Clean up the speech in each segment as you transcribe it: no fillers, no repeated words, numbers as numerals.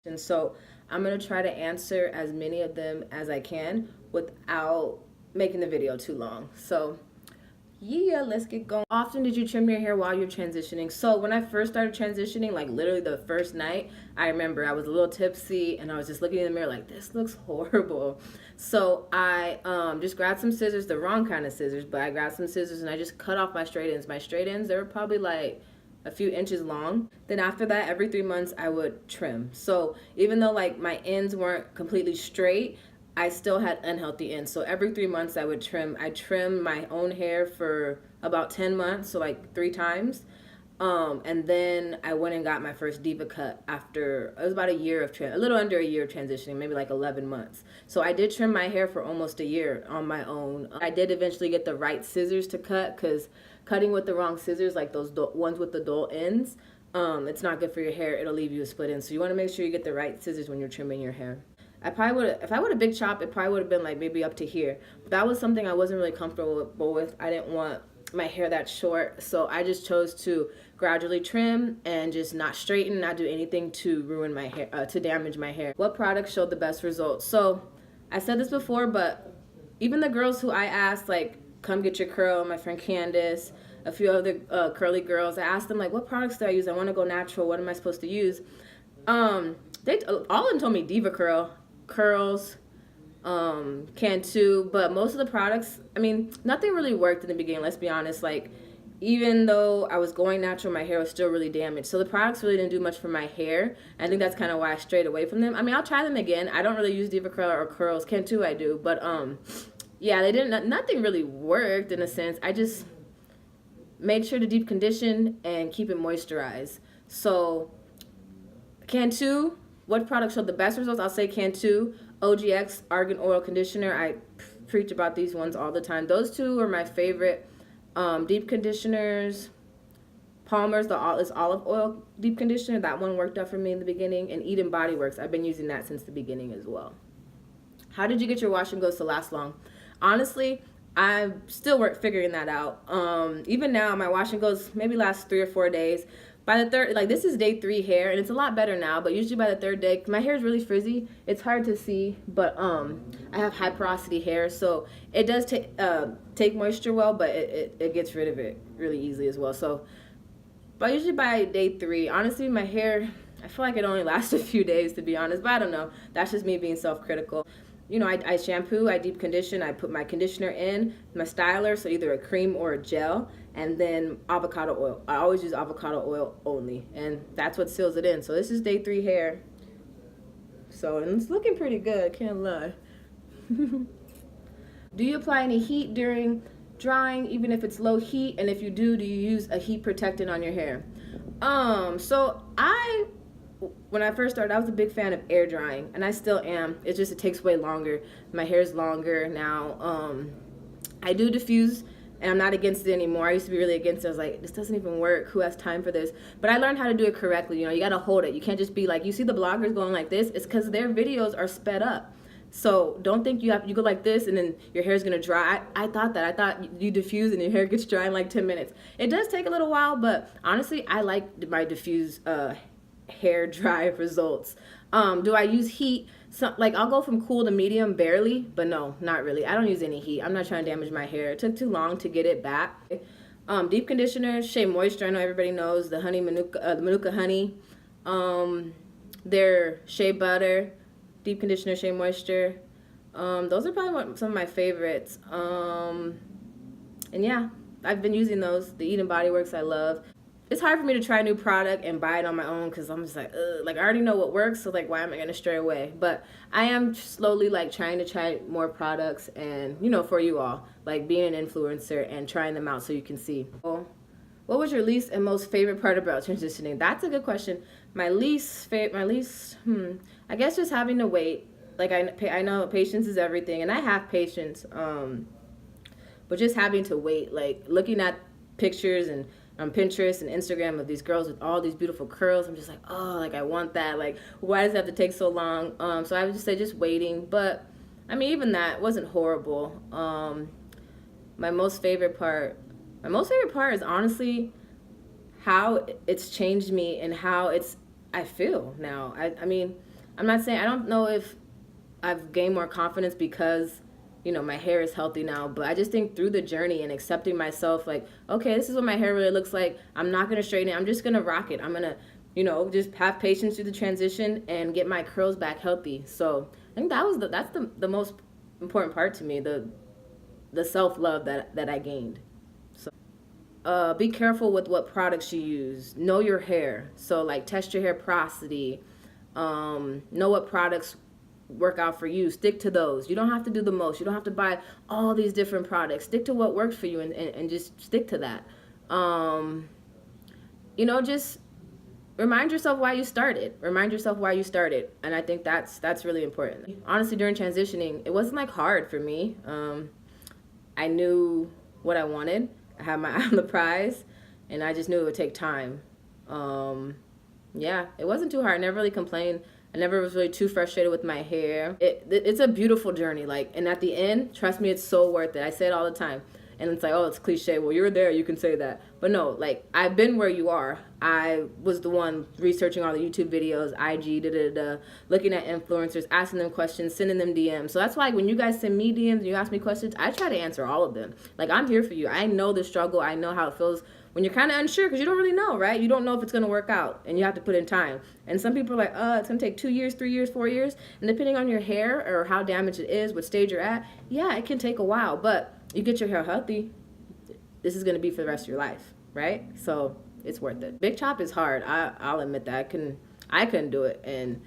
And so I'm gonna try to answer as many of them as I can without making the video too long. So yeah, let's get going. Often did you trim your hair while you're transitioning? So when I first started transitioning, like literally the first night, I remember I was a little tipsy and I was just looking in the mirror like, this looks horrible. So I just grabbed some scissors, the wrong kind of scissors, but I grabbed some scissors and I just cut off my straight ends. My straight ends, they were probably like a few inches long. Then after that, every 3 months I would trim. So even though like my ends weren't completely straight, I still had unhealthy ends. So every 3 months I would trim. I trimmed my own hair for about 10 months, so like 3 times. And then I went and got my first diva cut after, it was about a year of, a little under a year of transitioning, maybe like 11 months. So I did trim my hair for almost a year on my own. I did eventually get the right scissors to cut, because cutting with the wrong scissors, like those ones with the dull ends, it's not good for your hair. It'll leave you a split end. So you want to make sure you get the right scissors when you're trimming your hair. I probably would have, if I would have big chop, it probably would have been like maybe up to here. But that was something I wasn't really comfortable with. I didn't want my hair that short, so I just chose to gradually trim and just not straighten, not do anything to ruin my hair, to damage my hair. What products showed the best results? So I said this before, but even the girls who I asked, like, come get your curl, my friend Candace, a few other curly girls, I asked them like, what products do I use? I want to go natural. What am I supposed to use? They all of them told me Diva curls, Cantu, but most of the products, I mean, nothing really worked in the beginning, let's be honest. Like, even though I was going natural, my hair was still really damaged. So the products really didn't do much for my hair. I think that's kind of why I strayed away from them. I mean, I'll try them again. I don't really use Diva Curl or curls. Cantu I do, but yeah, they didn't. Nothing really worked in a sense. I just made sure to deep condition and keep it moisturized. So Cantu, what product showed the best results? I'll say Cantu, OGX Argan Oil Conditioner. I preach about these ones all the time. Those two are my favorite deep conditioners. Palmer's is olive oil deep conditioner. That one worked out for me in the beginning. And Eden Body Works. I've been using that since the beginning as well. How did you get your wash and goes to last long? Honestly, I'm still figuring that out. Even now, my wash and goes maybe last 3 or 4 days. By the third, like this is day 3 hair, and it's a lot better now, but usually by the 3rd day, my hair is really frizzy. It's hard to see, but I have high porosity hair, so it does take moisture well, but it gets rid of it really easily as well. So, but usually by day 3, honestly, my hair, I feel like it only lasts a few days, to be honest, but I don't know. That's just me being self-critical. You know, I shampoo, I deep condition, I put my conditioner in, my styler, so either a cream or a gel, and then avocado oil. I always use avocado oil only, and that's what seals it in. So this is day 3 hair. So, and it's looking pretty good, can't lie. Do you apply any heat during drying, even if it's low heat? And if you do you use a heat protectant on your hair? So when I first started, I was a big fan of air drying, and I still am. It's just, it takes way longer. My hair's longer now. I do diffuse, and I'm not against it anymore. I used to be really against it. I was like, this doesn't even work. Who has time for this? But I learned how to do it correctly. You know, you got to hold it. You can't just be like, you see the bloggers going like this. It's because their videos are sped up. So don't think you go like this and then your hair's gonna dry. I thought that. I thought you diffuse and your hair gets dry in like 10 minutes. It does take a little while, but honestly, I like my diffuse hair dry results. Do I use heat? So, like, I'll go from cool to medium barely, but no, not really. I don't use any heat. I'm not trying to damage my hair. It took too long to get it back. Deep conditioner, Shea Moisture. I know everybody knows the honey the Manuka honey. Their Shea Butter, deep conditioner, Shea Moisture. Those are probably some of my favorites. And yeah, I've been using those. The Eden Body Works I love. It's hard for me to try a new product and buy it on my own because I'm just like, ugh, like I already know what works, so like why am I gonna stray away? But I am slowly like trying to try more products, and you know, for you all, like being an influencer and trying them out so you can see. What was your least and most favorite part about transitioning? That's a good question. I guess just having to wait. Like I know patience is everything, and I have patience. But just having to wait, like looking at pictures and on Pinterest and Instagram of these girls with all these beautiful curls. I'm just like, oh, like I want that. Like, why does it have to take so long? So I would just say just waiting. But I mean, even that wasn't horrible. My most favorite part is honestly how it's changed me and how I feel now. I mean, I'm not saying, I don't know if I've gained more confidence because, you know, my hair is healthy now, but I just think through the journey and accepting myself, like, okay, this is what my hair really looks like. I'm not going to straighten it. I'm just going to rock it. I'm going to, you know, just have patience through the transition and get my curls back healthy. So I think that's the most important part to me, the self-love that I gained. So be careful with what products you use. Know your hair. So like test your hair porosity. Know what products work out for you. Stick to those. You don't have to do the most. You don't have to buy all these different products. Stick to what works for you and just stick to that. You know, just remind yourself why you started. Remind yourself why you started. And I think that's really important. Honestly, during transitioning, it wasn't like hard for me. I knew what I wanted. I had my eye on the prize, and I just knew it would take time. Yeah, it wasn't too hard. I never really complained. I never was really too frustrated with my hair. It's a beautiful journey, like, and at the end, trust me, it's so worth it. I say it all the time. And it's like, oh, it's cliche. Well, you're there, you can say that. But no, like, I've been where you are. I was the one researching all the YouTube videos, IG, looking at influencers, asking them questions, sending them DMs. So that's why when you guys send me DMs and you ask me questions, I try to answer all of them. Like, I'm here for you. I know the struggle. I know how it feels when you're kind of unsure because you don't really know, right? You don't know if it's going to work out, and you have to put in time. And some people are like, it's going to take 2 years, 3 years, 4 years. And depending on your hair or how damaged it is, what stage you're at, yeah, it can take a while. But you get your hair healthy, this is going to be for the rest of your life, right? So it's worth it. Big chop is hard. I'll admit that. I couldn't do it. And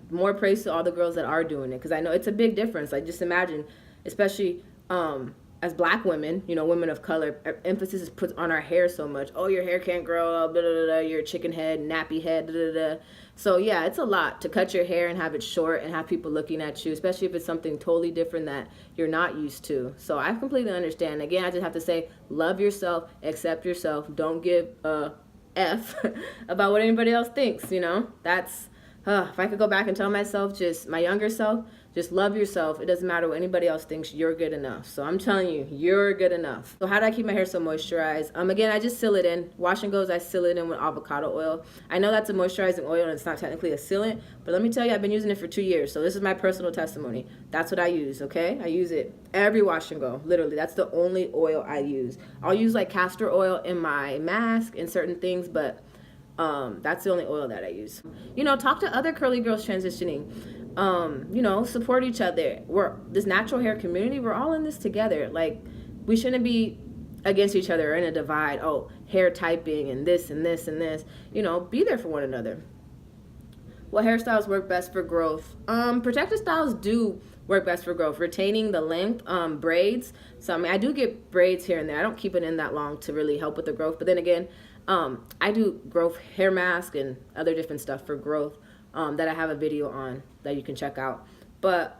more praise to all the girls that are doing it, because I know it's a big difference. Like, just imagine, especially as black women, you know, women of color, emphasis is put on our hair so much. Oh, your hair can't grow, blah, blah, blah, blah, you're a chicken head, nappy head, blah, blah, blah. So yeah, it's a lot to cut your hair and have it short and have people looking at you, especially if it's something totally different that you're not used to. So I completely understand. Again, I just have to say, love yourself, accept yourself, don't give a F about what anybody else thinks, you know? That's, if I could go back and tell myself, just my younger self, just love yourself. It doesn't matter what anybody else thinks, you're good enough. So I'm telling you, you're good enough. So how do I keep my hair so moisturized? Again, I just seal it in. Wash and goes, I seal it in with avocado oil. I know that's a moisturizing oil and it's not technically a sealant, but let me tell you, I've been using it for 2 years. So this is my personal testimony. That's what I use, okay? I use it every wash and go, literally. That's the only oil I use. I'll use like castor oil in my mask and certain things, but that's the only oil that I use. You know, talk to other curly girls transitioning. You know, support each other. We're this natural hair community. We're all in this together. Like, we shouldn't be against each other or in a divide. Oh, hair typing and this and this and this. You know, be there for one another. What hairstyles work best for growth? Protective styles do work best for growth. Retaining the length, braids. So I mean, I do get braids here and there. I don't keep it in that long to really help with the growth. But then again, I do growth hair mask and other different stuff for growth that I have a video on that you can check out. But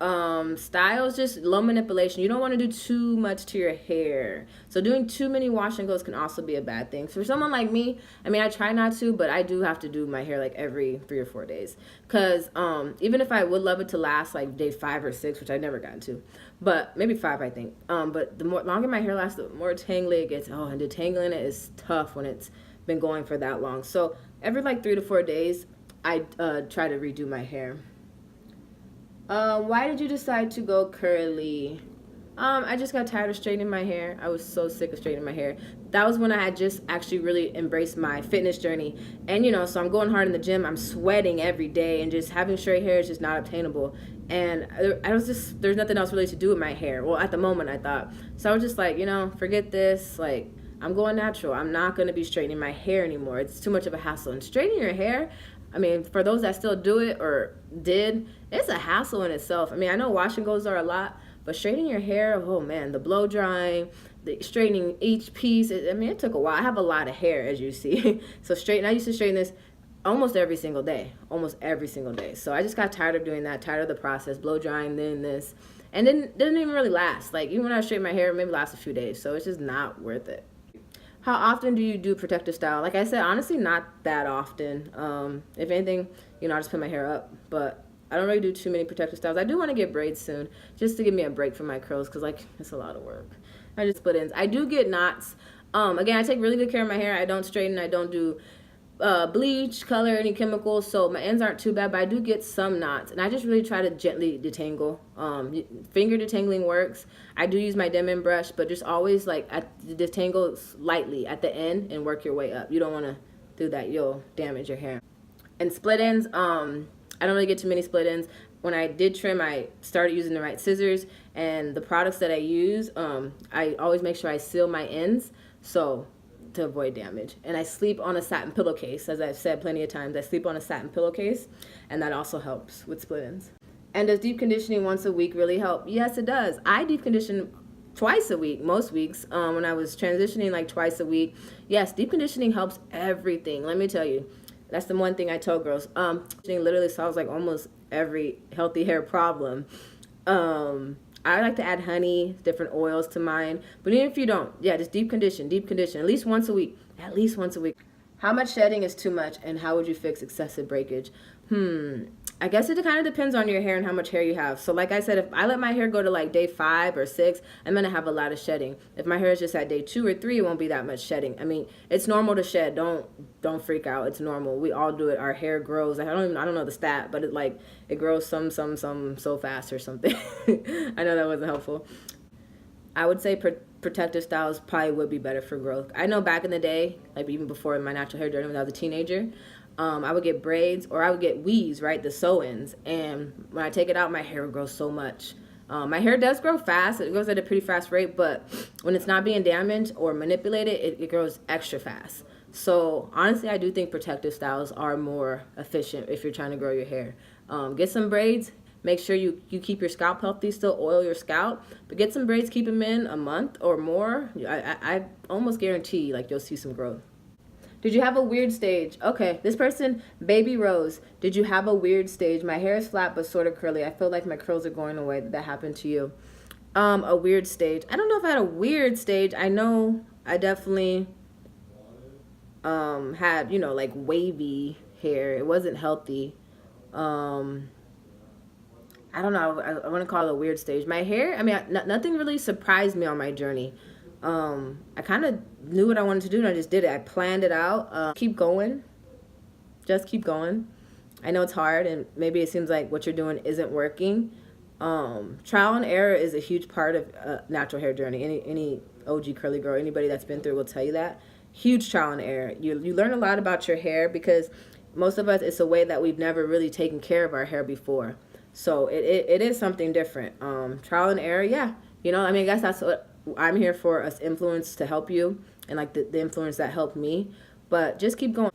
styles, just low manipulation. You don't want to do too much to your hair. So doing too many wash and goes can also be a bad thing. For someone like me, I mean, I try not to, but I do have to do my hair like every 3 or 4 days. Because even if I would love it to last like day 5 or 6, which I never got to, but maybe 5, I think. But the longer my hair lasts, the more tangly it gets. Oh, and detangling it is tough when it's been going for that long. So every like 3 to 4 days, I try to redo my hair. Why did you decide to go curly? I just got tired of straightening my hair. I was so sick of straightening my hair. That was when I had just actually really embraced my fitness journey. And, you know, so I'm going hard in the gym. I'm sweating every day, and just having straight hair is just not obtainable. And there's nothing else really to do with my hair. Well, at the moment, I thought. So I was just like, you know, forget this. Like, I'm going natural. I'm not going to be straightening my hair anymore. It's too much of a hassle. And straightening your hair, I mean, for those that still do it or did, it's a hassle in itself. I mean, I know wash and goes are a lot, but straightening your hair, oh man, the blow drying, the straightening each piece, it took a while. I have a lot of hair, as you see. So I used to straighten this almost every single day. So I just got tired of doing that, tired of the process, blow drying, then this. And then it didn't even really last. Like, even when I straighten my hair, it maybe lasts a few days. So it's just not worth it. How often do you do protective style? Like I said, honestly, not that often. If anything, you know, I just put my hair up. But I don't really do too many protective styles. I do want to get braids soon, just to give me a break from my curls, because, like, it's a lot of work. I just split ends. I do get knots. Again, I take really good care of my hair. I don't straighten. I don't do bleach, color, any chemicals, so my ends aren't too bad, but I do get some knots, and I just really try to gently detangle. Finger detangling works. I do use my Denman brush, but just always like detangle lightly at the end and work your way up. You don't want to do that. You'll damage your hair. And split ends, I don't really get too many split ends. When I did trim, I started using the right scissors, and the products that I use, I always make sure I seal my ends, so to avoid damage. And I sleep on a satin pillowcase. As I've said plenty of times, I sleep on a satin pillowcase, and that also helps with split ends. And does deep conditioning once a week really help? Yes, it does. I deep condition twice a week, most weeks. When I was transitioning, like twice a week. Yes, deep conditioning helps everything. Let me tell you, that's the one thing I tell girls. Conditioning literally solves like almost every healthy hair problem. I like to add honey, different oils to mine. But even if you don't, yeah, just deep condition, at least once a week. At least once a week. How much shedding is too much, and how would you fix excessive breakage? I guess it kind of depends on your hair and how much hair you have. So like I said, if I let my hair go to like day 5 or 6, I'm going to have a lot of shedding. If my hair is just at day 2 or 3, it won't be that much shedding. I mean, it's normal to shed. Don't freak out. It's normal. We all do it. Our hair grows. I don't know the stat, but it grows some so fast or something. I know that wasn't helpful. I would say protective styles probably would be better for growth. I know back in the day, like even before my natural hair journey when I was a teenager, I would get braids or I would get weaves, right, the sew-ins. And when I take it out, my hair would grow so much. My hair does grow fast. It grows at a pretty fast rate, but when it's not being damaged or manipulated, it grows extra fast. So honestly, I do think protective styles are more efficient if you're trying to grow your hair. Get some braids. Make sure you keep your scalp healthy, still oil your scalp, but get some braids, keep them in a month or more. I almost guarantee like you'll see some growth. Did you have a weird stage? Okay, this person, Baby Rose, did you have a weird stage? My hair is flat but sort of curly. I feel like my curls are going away. Did that happen to you? A weird stage. I don't know if I had a weird stage. I know I definitely had, like wavy hair. It wasn't healthy. I don't know. I want to call it a weird stage. My hair, I mean, nothing really surprised me on my journey. I kind of knew what I wanted to do, and I just did it. I planned it out. Keep going. Just keep going. I know it's hard, and maybe it seems like what you're doing isn't working. Trial and error is a huge part of natural hair journey. Any OG curly girl, anybody that's been through will tell you that. Huge trial and error. You learn a lot about your hair because most of us, it's a way that we've never really taken care of our hair before. So it is something different. Trial and error, yeah. I mean, I guess that's what I'm here for, us influence to help you and like the influence that helped me. But just keep going.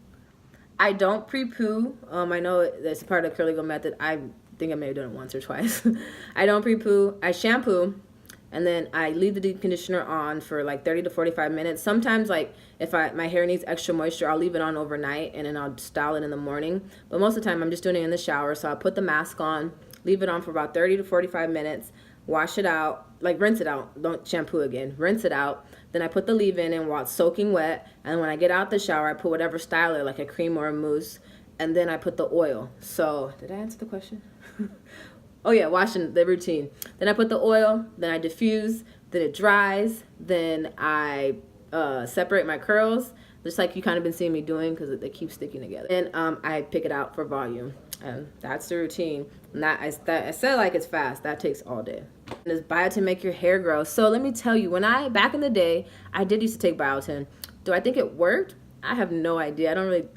I don't pre-poo. I know that's part of the curly girl method. I think I may have done it once or twice. I don't pre-poo. I shampoo, and then I leave the deep conditioner on for like 30 to 45 minutes. Sometimes, like, if my hair needs extra moisture, I'll leave it on overnight, and then I'll style it in the morning. But most of the time, I'm just doing it in the shower. So I'll put the mask on, leave it on for about 30 to 45 minutes, wash it out, like rinse it out. Don't shampoo again. Rinse it out. Then I put the leave-in in while it's soaking wet. And when I get out the shower, I put whatever styler, like a cream or a mousse. And then I put the oil. So, did I answer the question? Oh yeah, washing, the routine. Then I put the oil, then I diffuse, then it dries, then I separate my curls, just like you kind of been seeing me doing because they keep sticking together. And I pick it out for volume. And that's the routine. And I said like it's fast. That takes all day. And does biotin make your hair grow? So let me tell you, back in the day, I did used to take biotin. Do I think it worked? I have no idea. I don't know.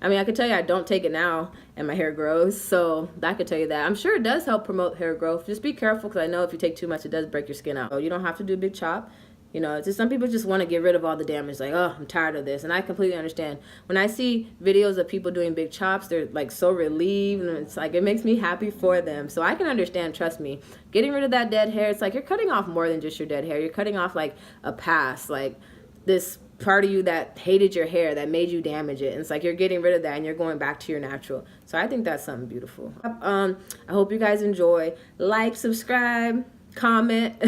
I mean, I could tell you I don't take it now and my hair grows, so I could tell you that. I'm sure it does help promote hair growth. Just be careful because I know if you take too much, it does break your skin out. So you don't have to do a big chop. It's just some people just want to get rid of all the damage. Like, oh, I'm tired of this. And I completely understand. When I see videos of people doing big chops, they're like so relieved. And it's like, it makes me happy for them. So I can understand, trust me. Getting rid of that dead hair, it's like you're cutting off more than just your dead hair. You're cutting off like a past, like this part of you that hated your hair, that made you damage it. And it's like you're getting rid of that and you're going back to your natural. So I think that's something beautiful. I hope you guys enjoy. Like, subscribe, comment.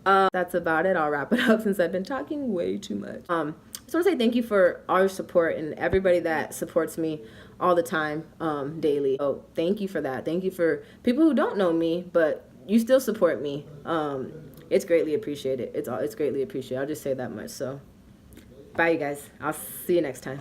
That's about it. I'll wrap it up since I've been talking way too much. Just want to say thank you for all your support and everybody that supports me all the time, daily. So thank you for that. Thank you for people who don't know me, but you still support me. It's greatly appreciated. It's greatly appreciated. I'll just say that much. So Bye, you guys. I'll see you next time.